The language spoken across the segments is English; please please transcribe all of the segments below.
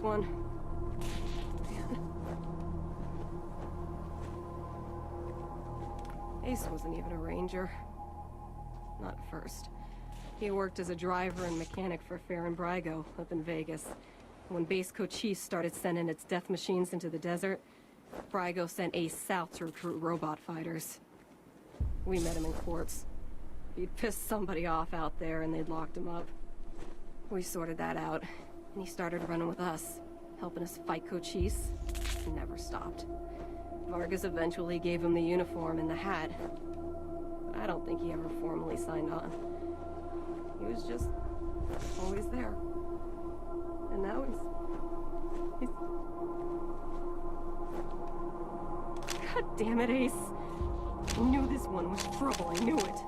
this one. Man. Ace wasn't even a ranger. Not at first. He worked as a driver and mechanic for Farron Brygo up in Vegas. When Base Cochise started sending its death machines into the desert, Brygo sent Ace south to recruit robot fighters. We met him in quartz. He'd pissed somebody off out there and they'd locked him up. We sorted that out, and he started running with us, helping us fight Cochise. He never stopped. Vargas eventually gave him the uniform and the hat, but I don't think he ever formally signed on. He was just always there. And now he's... God damn it, Ace. I knew this one was trouble, I knew it.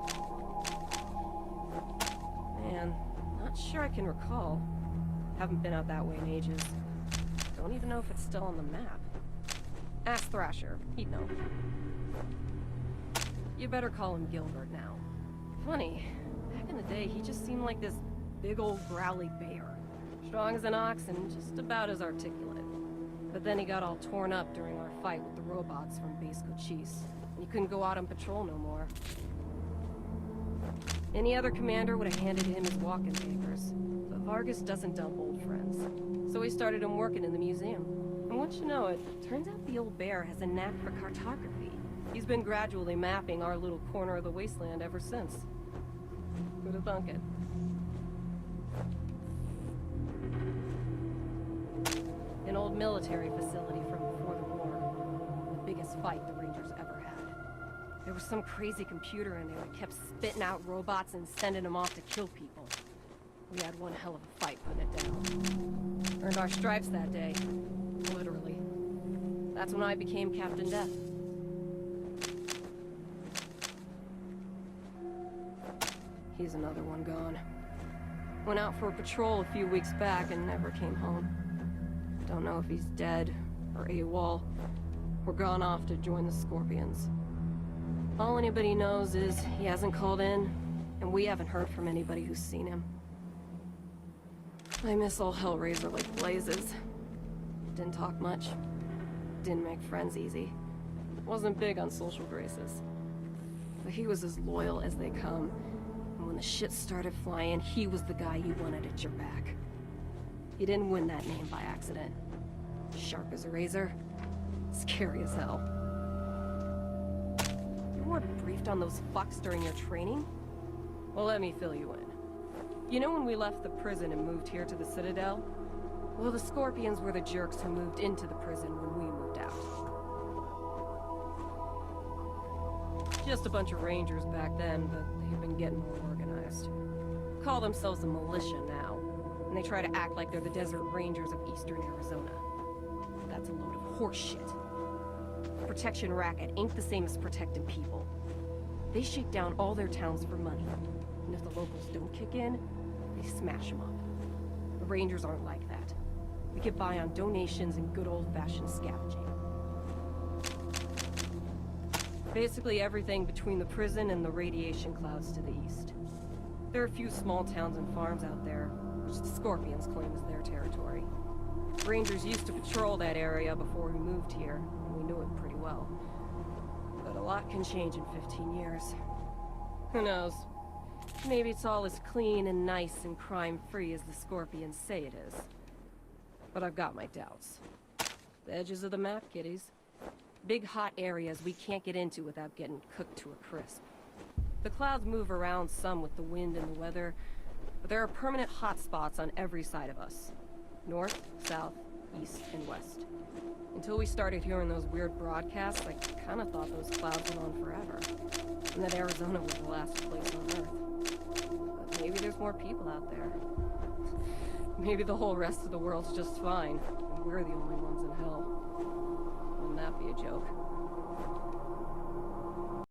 Man, not sure I can recall. Haven't been out that way in ages. Don't even know if it's still on the map. Ask Thrasher, he'd know. You better call him Gilbert now. Funny, back in the day he just seemed like this big old growly bear. Strong as an ox and just about as articulate. But then he got all torn up during our fight with the robots from Base Cochise. And he couldn't go out on patrol no more. Any other commander would have handed him his walking papers. But Vargas doesn't dump old friends. So he started him working in the museum. And once you know it, turns out the old bear has a knack for cartography. He's been gradually mapping our little corner of the Wasteland ever since. Who'd have thunk it? An old military facility from before the war. The biggest fight the Rangers ever had. There was some crazy computer in there that kept spitting out robots and sending them off to kill people. We had one hell of a fight putting it down. Earned our stripes that day. Literally. That's when I became Captain Death. He's another one gone. Went out for a patrol a few weeks back and never came home. Don't know if he's dead or AWOL or gone off to join the Scorpions. All anybody knows is he hasn't called in, and we haven't heard from anybody who's seen him. I miss old Hellraiser like blazes. Didn't talk much. Didn't make friends easy. Wasn't big on social graces. But he was as loyal as they come. And when the shit started flying, he was the guy you wanted at your back. He didn't win that name by accident. Sharp as a razor. Scary as hell. You weren't briefed on those fucks during your training? Well, let me fill you in. You know when we left the prison and moved here to the Citadel? Well, the Scorpions were the jerks who moved into the prison when we moved out. Just a bunch of Rangers back then, but they've been getting more organized. Call themselves a militia now, and they try to act like they're the Desert Rangers of Eastern Arizona. That's a load of horse shit. Protection racket ain't the same as protecting people. They shake down all their towns for money, and if the locals don't kick in, they smash them up. The Rangers aren't like that. We get by on donations and good old-fashioned scavenging. Basically everything between the prison and the radiation clouds to the east. There are a few small towns and farms out there, which the Scorpions claim is their territory. Rangers used to patrol that area before we moved here, and we knew it pretty well. But a lot can change in 15 years. Who knows? Maybe it's all as clean and nice and crime-free as the Scorpions say it is. But I've got my doubts. The edges of the map, kiddies. Big hot areas we can't get into without getting cooked to a crisp. The clouds move around some with the wind and the weather, but there are permanent hot spots on every side of us. North, south, east, and west. Until we started hearing those weird broadcasts, I kind of thought those clouds went on forever. And that Arizona was the last place on Earth. But maybe there's more people out there. Maybe the whole rest of the world's just fine, and we're the only ones in hell. Wouldn't that be a joke?